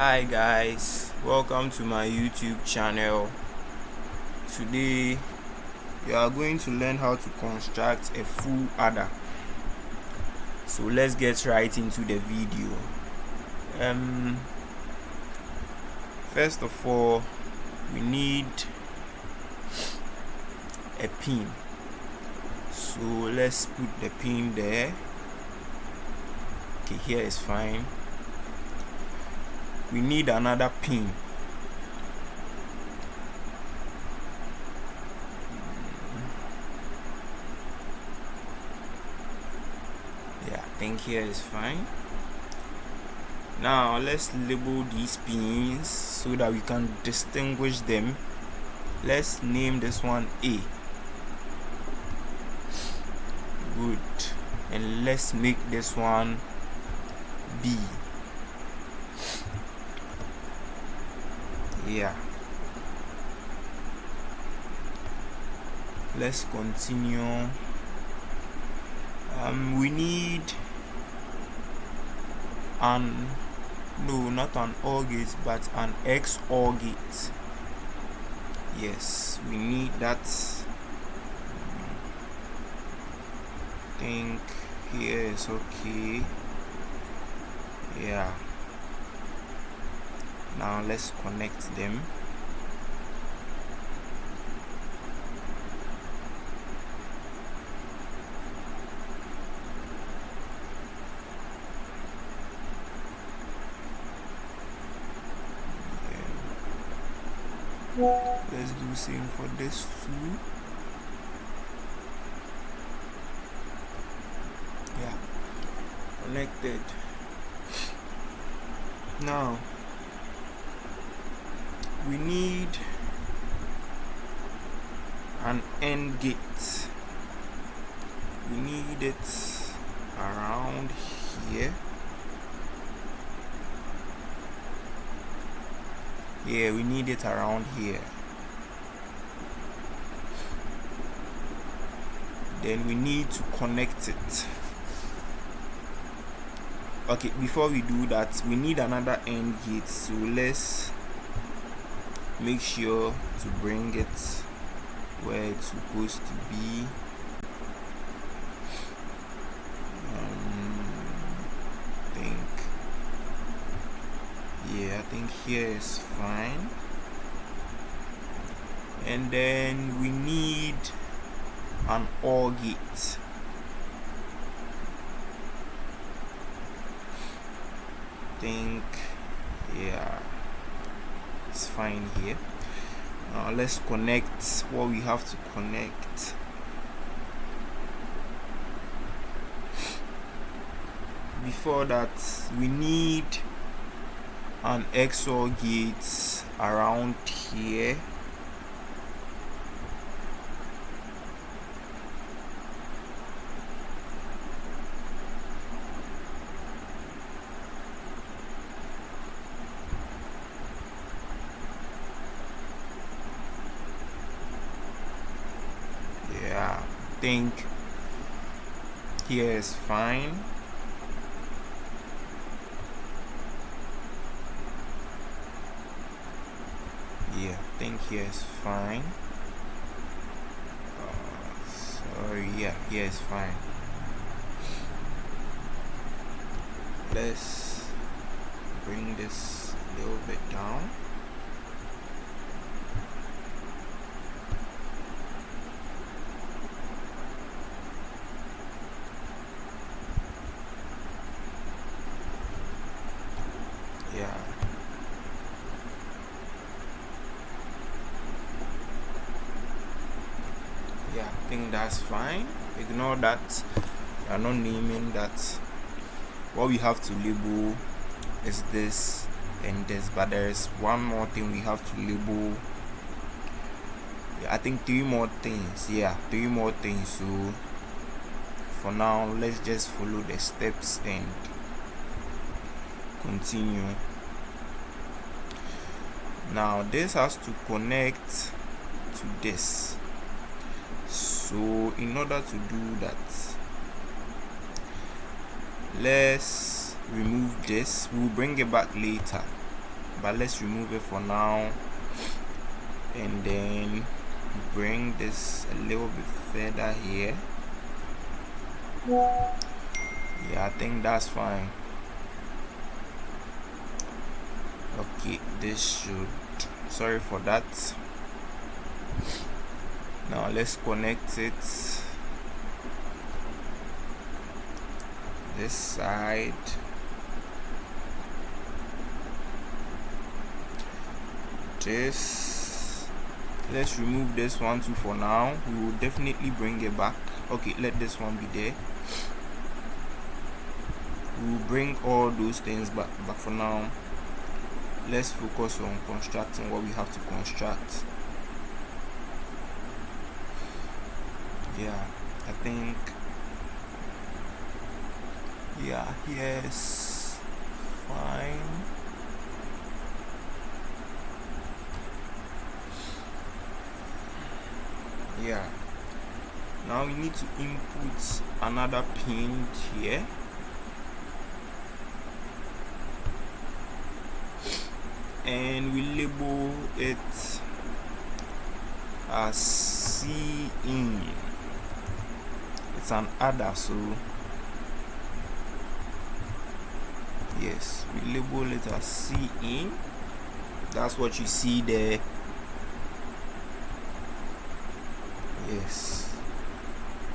Hi guys, welcome to my YouTube channel. Today we are going to learn how to construct a full adder. So let's get right into the video. First of all, we need a pin. So let's put the pin there. Okay, here is fine. We need another pin. Yeah, I think here is fine. Now let's label these pins so that we can distinguish them. Let's name this one A. Good. And let's make this one B. Yeah. Let's continue. We need not an OR gate, but an XOR gate. Yes, we need that. I think here is okay. Yeah. Now let's connect them. Let's do the same for this too. Yeah, connected. Now we need an AND gate. We need it around here. Yeah, we need it around here. Then we need to connect it. Okay, before we do that, we need another AND gate. So let's make sure to bring it where it's supposed to be. I think here is fine. And then we need an OR gate. I think it's fine here. Now let's connect what we have to connect. Before that, we need an XOR gate around here. Yeah, I think here is fine. Yeah, I think here is fine. Sorry, yeah, here is fine. Let's bring this a little bit down. Yeah. Yeah, I think that's fine. Ignore that. We are not naming that. What we have to label is this and this, but there is one more thing we have to label. I think three more things. Yeah, three more things. So for now, let's just follow the steps and continue. Now this has to connect to this. So in order to do that, let's remove this. We'll bring it back later. but let's remove it for now, and then bring this a little bit further here. Yeah, I think that's fine. Okay, this should, sorry for that. Now let's connect it this side. This, let's remove this one too for now. We will definitely bring it back. Okay, let this one be there. We will bring all those things back, but for now let's focus on constructing what we have to construct. Yeah, I think, yeah, yes, fine. Yeah, now we need to input another pin here. And we label it as C in. It's an adder, so yes, we label it as C in. That's what you see there. Yes.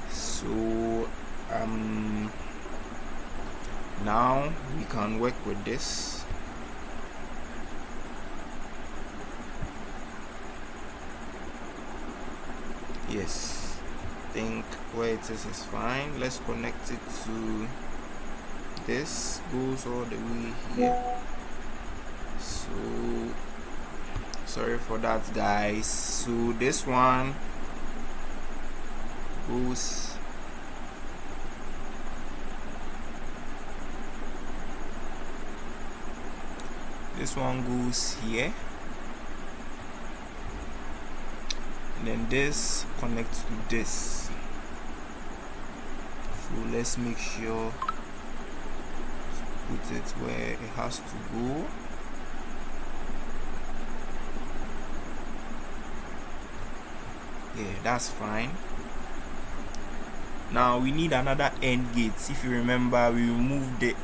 So now we can work with this. Yes, I think where it is fine. Let's connect it to this, goes all the way here. So sorry for that, guys. So this one goes, this one goes here, and then this connects to this. So let's make sure to put it where it has to go. Yeah, that's fine. Now we need another end gate. If you remember, we removed it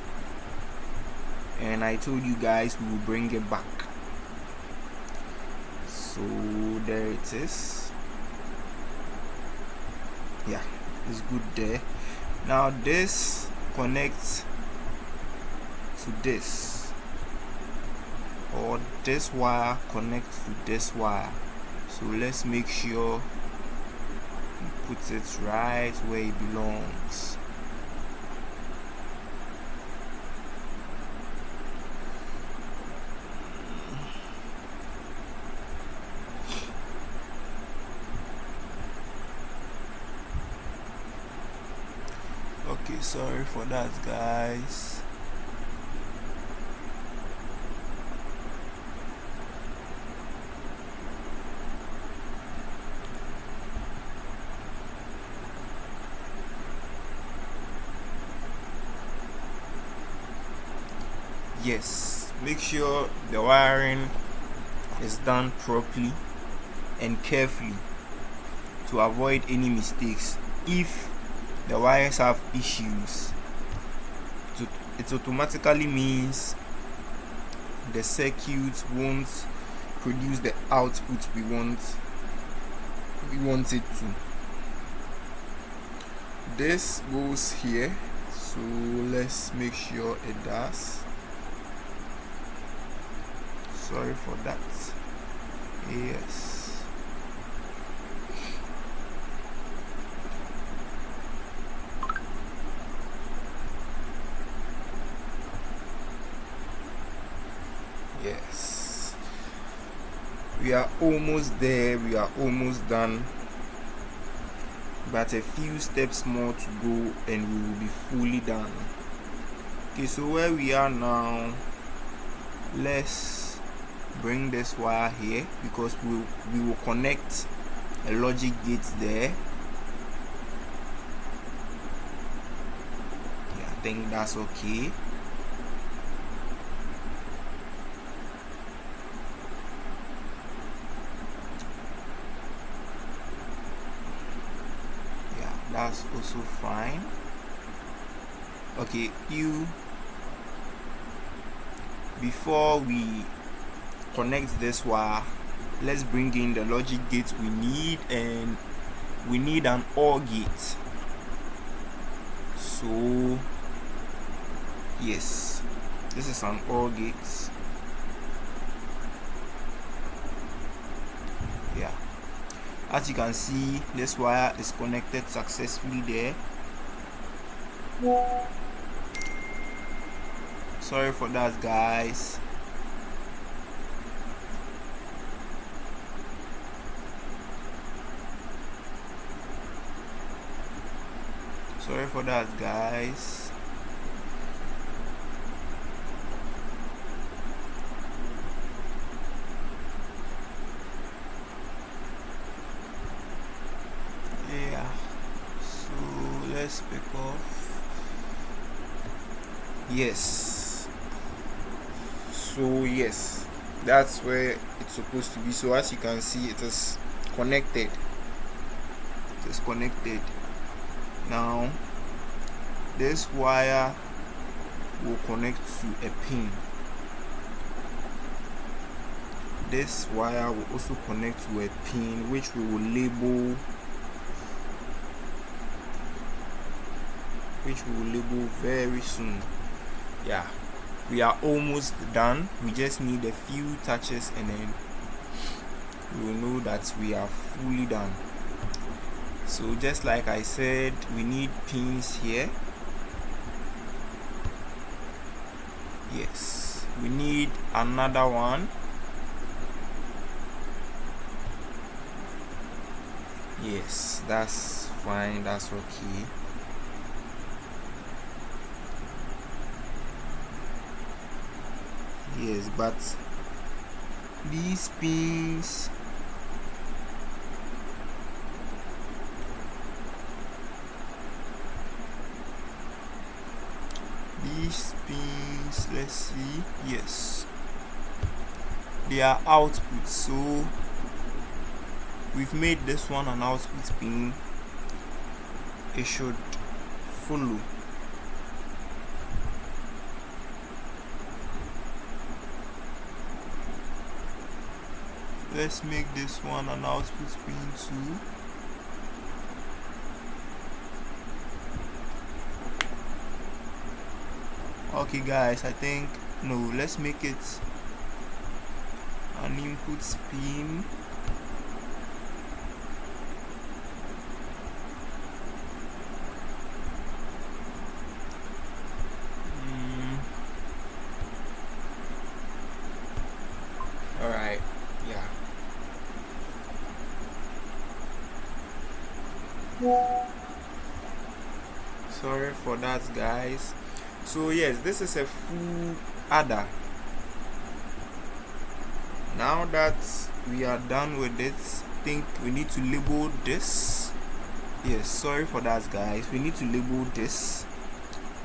and I told you guys we will bring it back. So there it is. Yeah, it's good there. Now this connects to this, or this wire connects to this wire. So let's make sure we put it right where it belongs. Okay, sorry for that, guys. Yes, make sure the wiring is done properly and carefully to avoid any mistakes. If the wires have issues, it automatically means the circuit won't produce the output we want it to. This goes here, so let's make sure it does. Sorry for that. Yes. Yes. We are almost there. We are almost done. But a few steps more to go and we will be fully done. Okay, so where we are now, let's bring this wire here because we will connect a logic gate there. Yeah, I think that's okay. also fine. Okay, before we connect this wire, let's bring in the logic gate we need, and we need an OR gate. So yes, this is an OR gate. Yeah, as you can see, this wire is connected successfully there. Sorry for that, guys. Sorry for that, guys. Yeah, so let's pick off. Yes, so yes, that's where it's supposed to be. So as you can see, it is connected. It is connected. Now this wire will connect to a pin. This wire will also connect to a pin, which we will label very soon. Yeah, we are almost done. We just need a few touches and then we will know that we are fully done. So just like I said, we need pins here. Yes, we need another one. Yes, that's fine, that's okay. Yes, but these pins, let's see. Yes, they are output, so we've made this one an output pin. It should follow. Let's make this one an output pin too. Okay guys, I think no, let's make it an input pin. Alright, yeah. Sorry for that, guys. So yes, this is a full adder. Now that we are done with it, I think we need to label this. Yes, sorry for that, guys. We need to label this.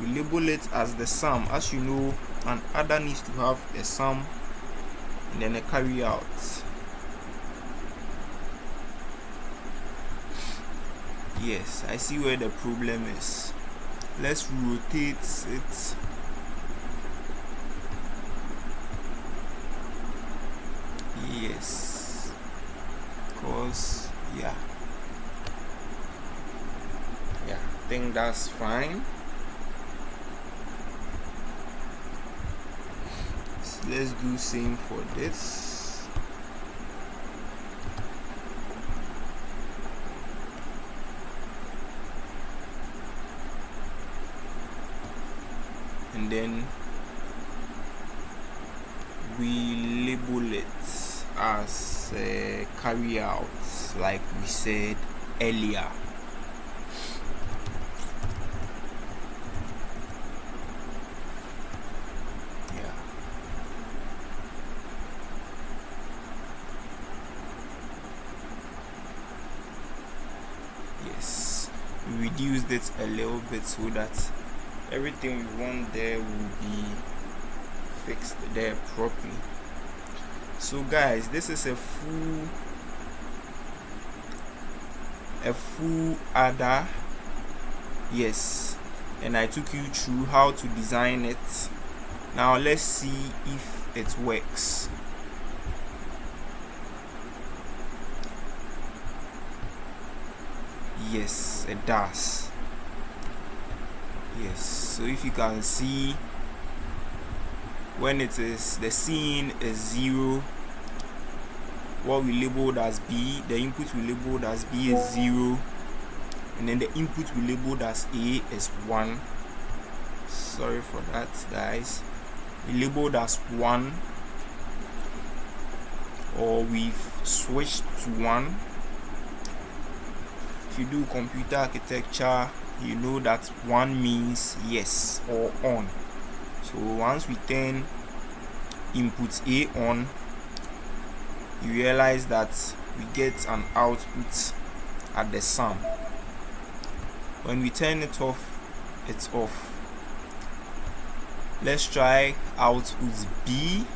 We label it as the sum. As you know, an adder needs to have a sum and then a carry out. Yes, I see where the problem is. Let's rotate it. Yes, because yeah, I think that's fine. So let's do same for this. And then we label it as carry out, like we said earlier. Yeah. Yes, we reduced it a little bit so that everything we want there will be fixed there properly. So guys, this is a full adder Yes, and I took you through how to design it. Now let's see if it works. Yes, it does. Yes, so if you can see, when it is the scene is 0, what we labeled as B, the input we labeled as B is 0, and then the input we labeled as A is 1. Sorry for that, guys. We labeled as 1, or we've switched to 1. If you do computer architecture, you know that 1 means yes or on. So once we turn input A on, you realize that we get an output at the sum. When we turn it off, it's off. Let's try output B.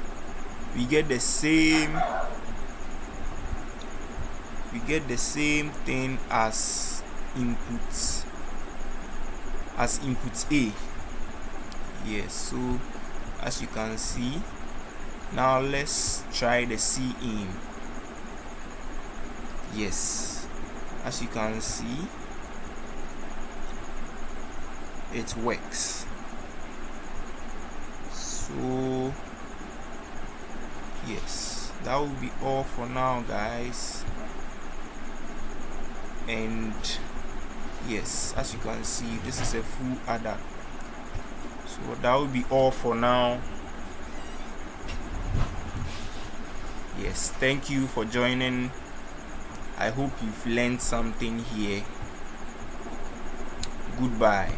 We get the same thing as input A. Yes, so as you can see, now let's try the C in. Yes, as you can see, it works. So yes, that will be all for now, guys. And yes, as you can see, this is a full adder. So that will be all for now. Yes, thank you for joining. I hope you've learned something here. Goodbye.